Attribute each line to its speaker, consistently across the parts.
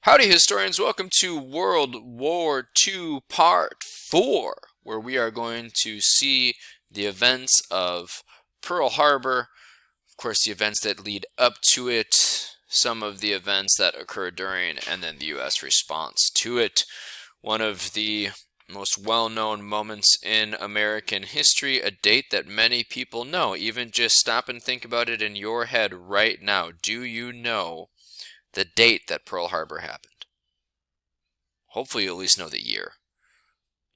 Speaker 1: Howdy, historians. Welcome to World War II Part 4, where we are going to see the events of Pearl Harbor, of course, the events that lead up to it, some of the events that occurred during, and then the U.S. response to it. One of the most well-known moments in American history, a date that many people know. Even just stop and think about it in your head right now. Do you know the date that Pearl Harbor happened? Hopefully you at least know the year.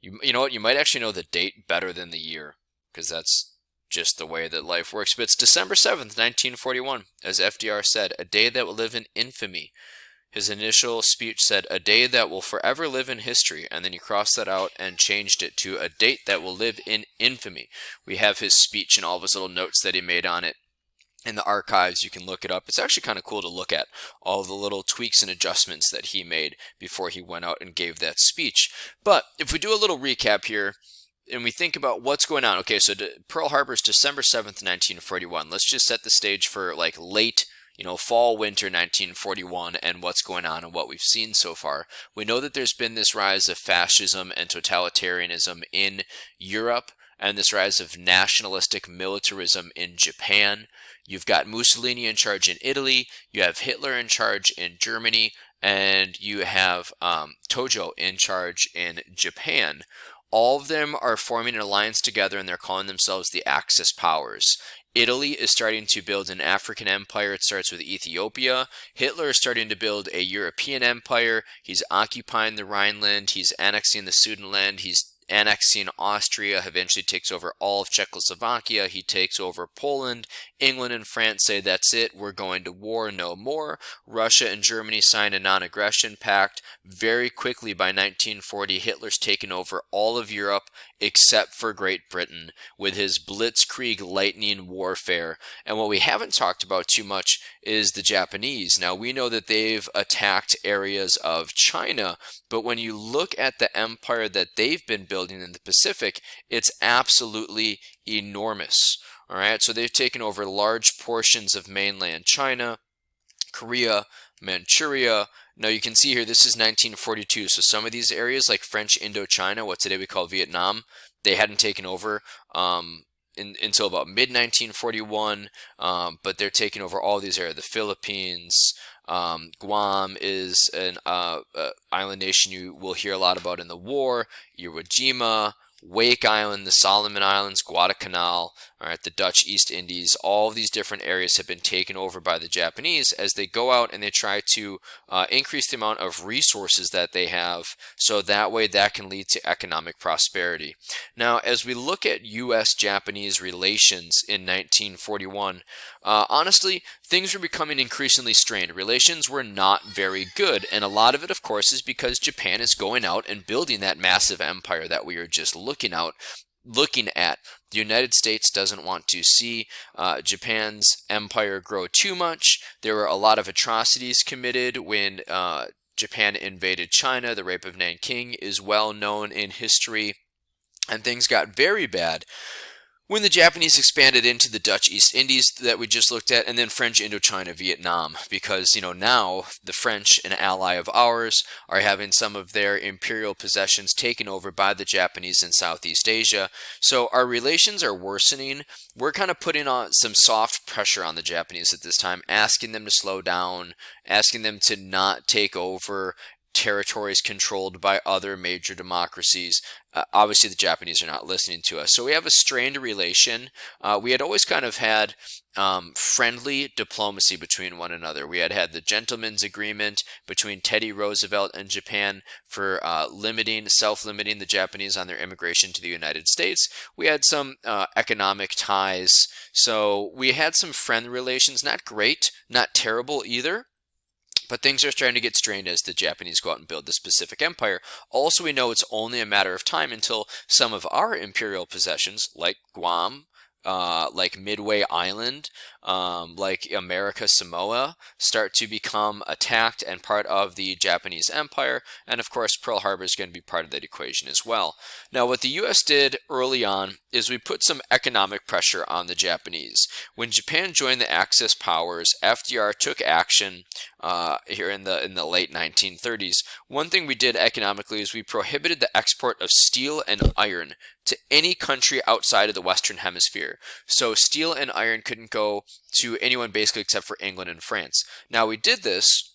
Speaker 1: You know what? You might actually know the date better than the year, because that's just the way that life works. But it's December 7th, 1941, as FDR said, a day that will live in infamy. His initial speech said, a day that will forever live in history, and then he crossed that out and changed it to a date that will live in infamy. We have his speech and all of his little notes that he made on it in the archives. You can look it up. It's actually kind of cool to look at all the little tweaks and adjustments that he made before he went out and gave that speech. But if we do a little recap here and we think about what's going on. Okay, so Pearl Harbor is December 7th, 1941. Let's just set the stage for like late fall, winter 1941 and what's going on and what we've seen so far. We know that there's been this rise of fascism and totalitarianism in Europe and this rise of nationalistic militarism in Japan. You've got Mussolini in charge in Italy, you have Hitler in charge in Germany, and you have Tojo in charge in Japan. All of them are forming an alliance together and they're calling themselves the Axis powers. Italy is starting to build an African empire. It starts with Ethiopia. Hitler is starting to build a European empire. He's occupying the Rhineland. He's annexing the Sudetenland. He's annexing Austria, eventually takes over all of Czechoslovakia. He takes over Poland. England and France say, that's it, we're going to war, no more. Russia and Germany sign a non-aggression pact. Very quickly, by 1940, Hitler's taken over all of Europe except for Great Britain with his blitzkrieg lightning warfare. And what we haven't talked about too much is the Japanese. Now, we know that they've attacked areas of China, but when you look at the empire that they've been building in the Pacific, it's absolutely enormous. All right, so they've taken over large portions of mainland China, Korea, Manchuria. Now you can see here, this is 1942, so some of these areas like French Indochina, what today we call Vietnam, they hadn't taken over until about mid-1941, but they're taking over all these areas. The Philippines, Guam is an island nation you will hear a lot about in the war, Iwo Jima, Wake Island, the Solomon Islands, Guadalcanal, all right, the Dutch East Indies, all of these different areas have been taken over by the Japanese as they go out and they try to increase the amount of resources that they have, so that way that can lead to economic prosperity. Now, as we look at U.S.-Japanese relations in 1941, honestly, things were becoming increasingly strained. Relations were not very good, and a lot of it, of course, is because Japan is going out and building that massive empire that we are just looking at. The United States doesn't want to see Japan's empire grow too much. There were a lot of atrocities committed when Japan invaded China. The rape of Nanking is well known in history, and things got very bad when the Japanese expanded into the Dutch East Indies that we just looked at, and then French Indochina, Vietnam, because, now the French, an ally of ours, are having some of their imperial possessions taken over by the Japanese in Southeast Asia. So our relations are worsening. We're kind of putting on some soft pressure on the Japanese at this time, asking them to slow down, asking them to not take over territories controlled by other major democracies. Obviously, the Japanese are not listening to us. So we have a strained relation. We had always kind of had friendly diplomacy between one another. We had the gentleman's agreement between Teddy Roosevelt and Japan for self-limiting the Japanese on their immigration to the United States. We had some economic ties. So we had some friendly relations, not great, not terrible either. But things are starting to get strained as the Japanese go out and build this Pacific Empire. Also, we know it's only a matter of time until some of our imperial possessions, like Guam, like Midway Island, like America Samoa start to become attacked and part of the Japanese Empire, and of course Pearl Harbor is going to be part of that equation as well. Now what the US did early on is we put some economic pressure on the Japanese. When Japan joined the Axis powers, FDR took action here in the late 1930s. One thing we did economically is we prohibited the export of steel and iron to any country outside of the Western Hemisphere. So steel and iron couldn't go to anyone basically except for England and France. Now we did this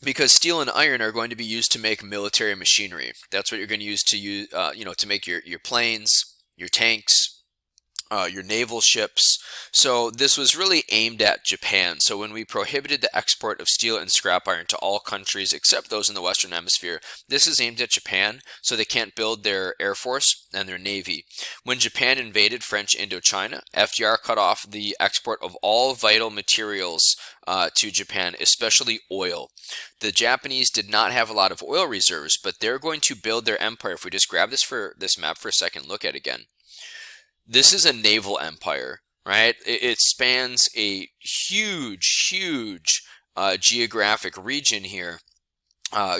Speaker 1: because steel and iron are going to be used to make military machinery. That's what you're going to use to make your planes, your tanks, your naval ships. So this was really aimed at Japan. So when we prohibited the export of steel and scrap iron to all countries except those in the Western Hemisphere, this is aimed at Japan so they can't build their air force and their navy. When Japan invaded French Indochina, FDR cut off the export of all vital materials to Japan, especially oil. The Japanese did not have a lot of oil reserves, but they're going to build their empire. If we just grab this map for a second, look at it again. This is a naval empire, right? It spans a huge geographic region here,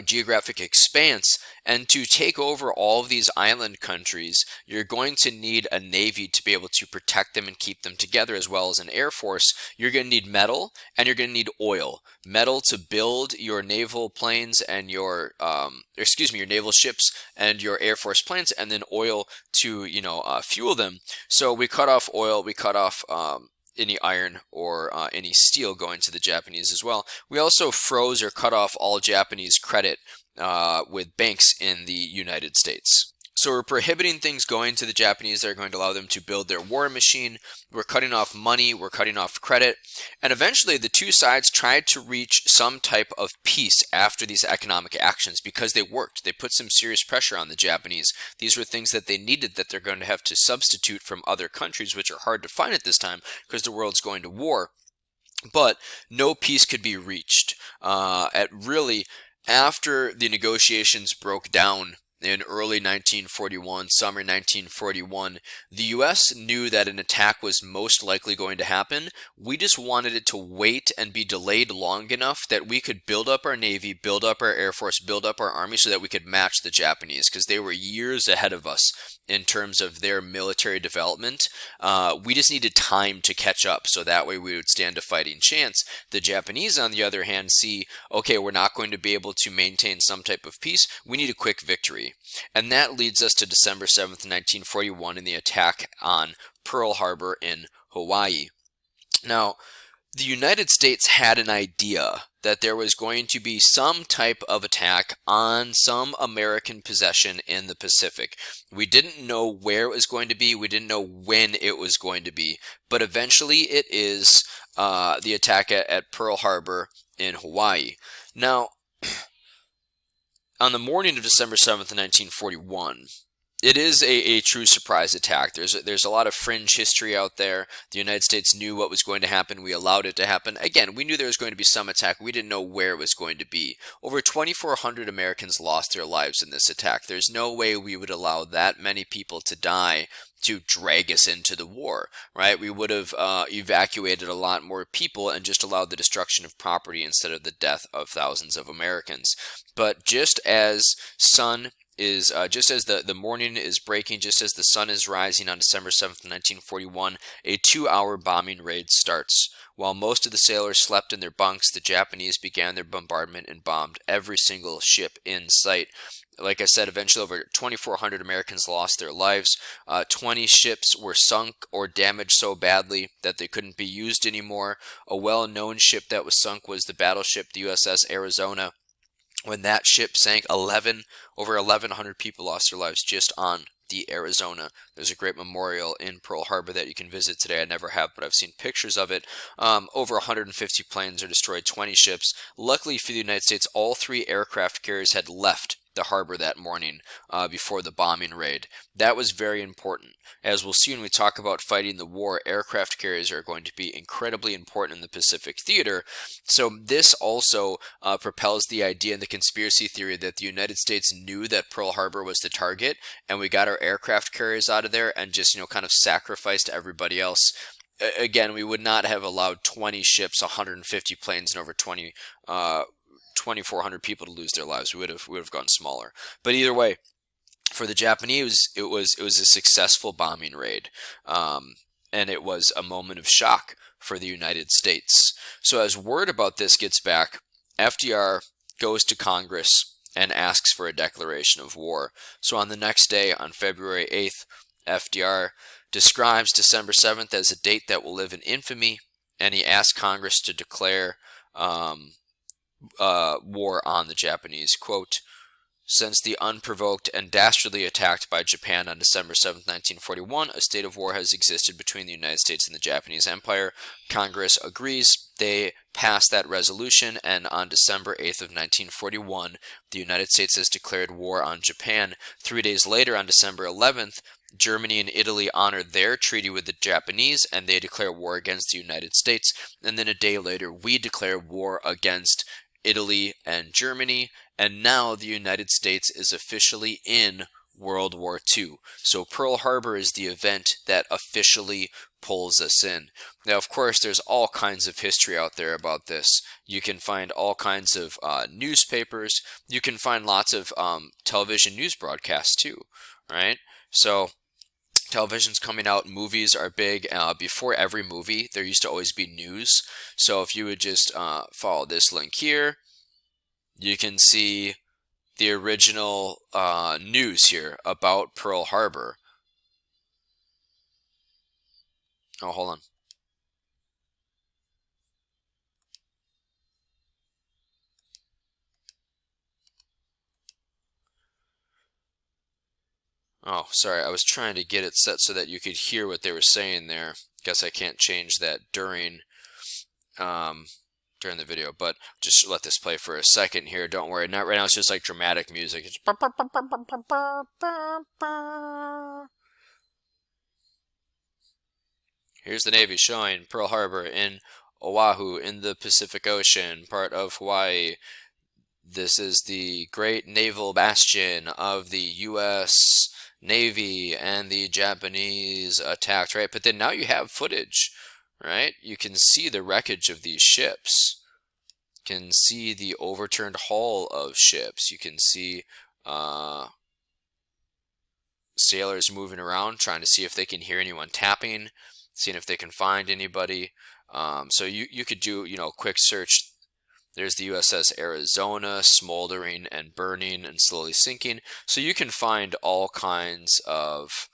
Speaker 1: geographic expanse, and to take over all of these island countries, you're going to need a navy to be able to protect them and keep them together, as well as an air force. You're going to need metal, and you're going to need oil. Metal to build your naval planes and your naval ships and your air force planes, and then oil to fuel them. So we cut off oil, we cut off any iron or any steel going to the Japanese as well. We also froze or cut off all Japanese credit with banks in the United States. So we're prohibiting things going to the Japanese that are going to allow them to build their war machine. We're cutting off money, we're cutting off credit. And eventually the two sides tried to reach some type of peace after these economic actions because they worked. They put some serious pressure on the Japanese. These were things that they needed that they're going to have to substitute from other countries, which are hard to find at this time because the world's going to war. But no peace could be reached. After the negotiations broke down in early 1941, summer 1941, the U.S. knew that an attack was most likely going to happen. We just wanted it to wait and be delayed long enough that we could build up our Navy, build up our Air Force, build up our Army so that we could match the Japanese, because they were years ahead of us in terms of their military development. We just needed time to catch up, so that way we would stand a fighting chance. The Japanese, on the other hand, see, okay, we're not going to be able to maintain some type of peace. We need a quick victory. And that leads us to December 7th, 1941, and the attack on Pearl Harbor in Hawaii. Now, the United States had an idea that there was going to be some type of attack on some American possession in the Pacific. We didn't know where it was going to be. We didn't know when it was going to be. But eventually it is the attack at Pearl Harbor in Hawaii. Now, on the morning of December 7th, 1941, it is a true surprise attack. There's a lot of fringe history out there. The United States knew what was going to happen. We allowed it to happen. Again, we knew there was going to be some attack. We didn't know where it was going to be. Over 2,400 Americans lost their lives in this attack. There's no way we would allow that many people to die to drag us into the war, right? We would have evacuated a lot more people and just allowed the destruction of property instead of the death of thousands of Americans. But just as the morning is breaking, just as the sun is rising on December 7th, 1941, a 2-hour bombing raid starts. While most of the sailors slept in their bunks, the Japanese began their bombardment and bombed every single ship in sight. Like I said, eventually over 2,400 Americans lost their lives. 20 ships were sunk or damaged so badly that they couldn't be used anymore. A well-known ship that was sunk was the battleship, the USS Arizona. When that ship sank, over 1,100 people lost their lives just on the Arizona. There's a great memorial in Pearl Harbor that you can visit today. I never have, but I've seen pictures of it. Over 150 planes are destroyed, 20 ships. Luckily for the United States, all 3 aircraft carriers had left the harbor that morning before the bombing raid. That was very important. As we'll see when we talk about fighting the war, aircraft carriers are going to be incredibly important in the Pacific theater. So this also propels the idea and the conspiracy theory that the United States knew that Pearl Harbor was the target, and we got our aircraft carriers out of there and just kind of sacrificed everybody else. again, we would not have allowed 20 ships, 150 planes, and over 2,400 people to lose their lives. We would have gone smaller. But either way, for the Japanese, it was a successful bombing raid, and it was a moment of shock for the United States. So as word about this gets back, FDR goes to Congress and asks for a declaration of war. So on the next day, on February 8th, FDR describes December 7th as a date that will live in infamy, and he asks Congress to declare war on the Japanese. Quote, "Since the unprovoked and dastardly attack by Japan on December 7, 1941, a state of war has existed between the United States and the Japanese Empire. Congress agrees. They passed that resolution, and on December 8th of 1941, the United States has declared war on Japan. 3 days later, on December 11th, Germany and Italy honor their treaty with the Japanese, and they declare war against the United States. And then a day later, we declare war against Italy and Germany, and now the United States is officially in World War II. So Pearl Harbor is the event that officially pulls us in. Now, of course, there's all kinds of history out there about this. You can find all kinds of newspapers. You can find lots of television news broadcasts too, right? So television's coming out, movies are big. Before every movie, there used to always be news. So if you would just follow this link here, you can see the original news here about Pearl Harbor. Oh, hold on. Oh, sorry, I was trying to get it set so that you could hear what they were saying there. Guess I can't change that during the video, but just let this play for a second here. Don't worry, not right now. It's just like dramatic music. It's here's the Navy showing Pearl Harbor in Oahu in the Pacific Ocean, part of Hawaii. This is the great naval bastion of the U.S. Navy, and the Japanese attacked, right? But then now you have footage, right? You can see the wreckage of these ships. You can see the overturned hull of ships. You can see sailors moving around, trying to see if they can hear anyone tapping, seeing if they can find anybody. So you could do, a quick search. There's the USS Arizona, smoldering and burning and slowly sinking. So you can find all kinds of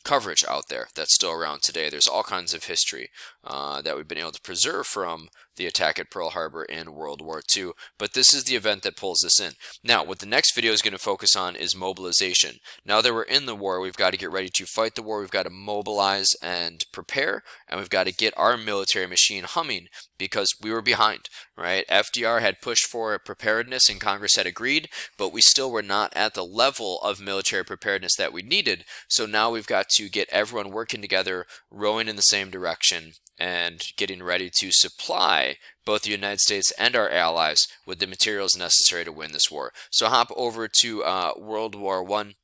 Speaker 1: coverage out there that's still around today. There's all kinds of history that we've been able to preserve from the attack at Pearl Harbor in World War II. But this is the event that pulls this in. Now, what the next video is going to focus on is mobilization. Now that we're in the war, we've got to get ready to fight the war. We've got to mobilize and prepare, and we've got to get our military machine humming because we were behind, right? FDR had pushed for preparedness and Congress had agreed, but we still were not at the level of military preparedness that we needed. So now we've got to get everyone working together, rowing in the same direction, and getting ready to supply both the United States and our allies with the materials necessary to win this war. So hop over to World War I,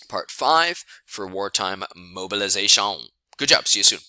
Speaker 1: Part 5 for wartime mobilization. Good job. See you soon.